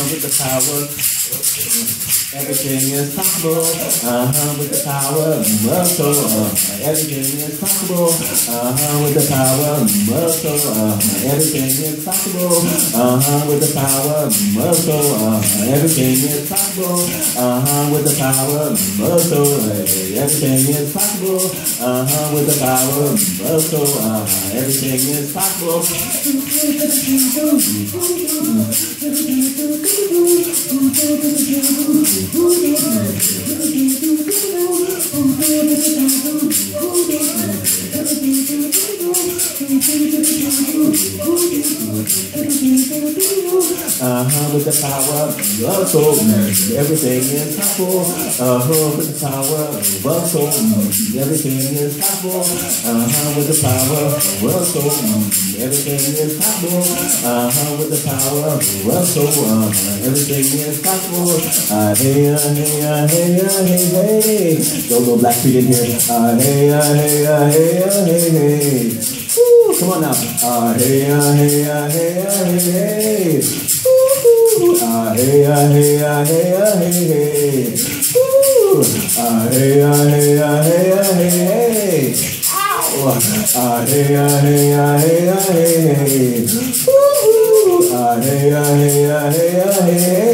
With the power, everything is possible. With the power of muscle, everything is possible. With the power of muscle, everything is possible. With the power of muscle, everything is possible. With the power of muscle, everything is possible. With the power of muscle, everything is possible. With the power of soul, everything is possible. With the power of soul, everything is possible. With the power of soul, everything is possible. With the power of soul, everything is possible. Hey, hey, hey, hey. Go Black Feet in here. Hey, hey, hey, hey, hey. Woo, come on now. Hey, hey, hey, hey, hey. Woo, hey, hey, hey, hey, hey. Woo, hey, hey, hey, hey, hey. Ow. Hey, hey, hey, hey, hey. Woo, hey, hey, hey, hey, hey.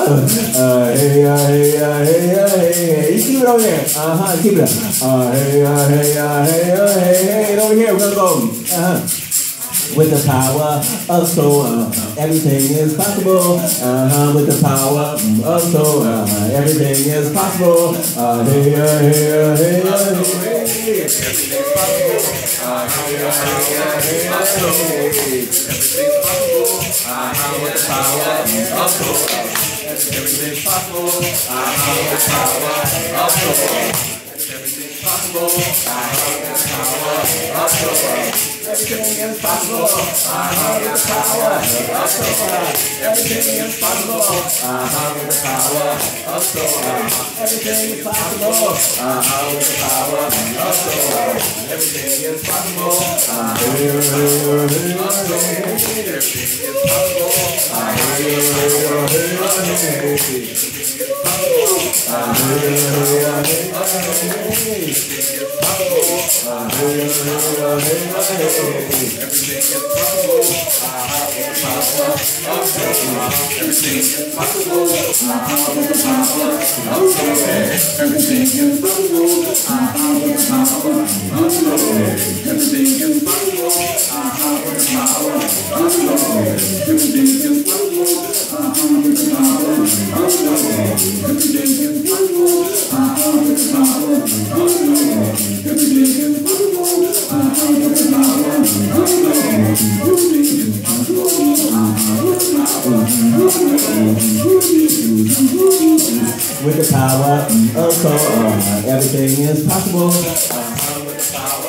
Hey, hey, hey, hey, hey. You keep it over there. Keep it up. Hey, hey, hey, hey, hey. Over here, we're gonna go. With the power of soul, everything is possible. With the power of soul, everything is possible. Hey, hey, hey, hey, hey. Everything's possible. Everything's possible. With the power of soul, everything's possible. With the power of soul, everything's possible. With the power of soul. Everything is possible. With the power of soul. Everything is possible. With the power of soul. Everything is possible. With the power of soul. Everything is possible. Everything is possible. With the power of soul, everything is possible. With the power of soul, everything is possible. With the power of soul, everything is possible. With the power of soul, everything is possible. With the power of soul, everything is possible. With the power of soul, everything is possible. With the power of soul, everything is possible. With the power of soul, everything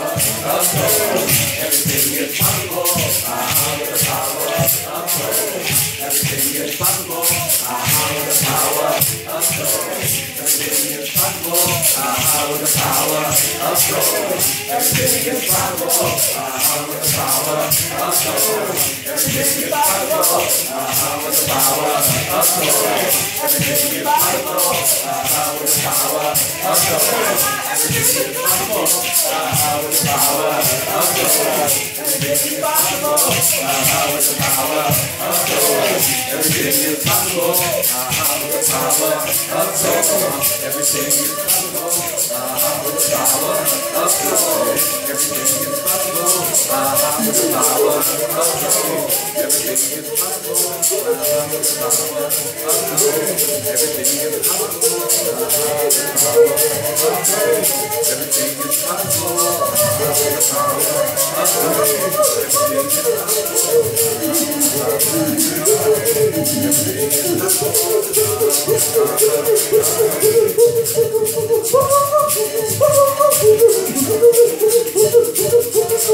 is possible. With the power of soul, everything is possible. With the power of soul, everything is possible. With the power of soul, everything is possible. With the power of soul, everything is possible. With the power of soul, everything is possible. With the power of soul,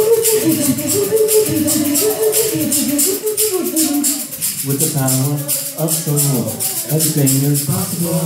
everything is possible. With the power of soul, everything is possible.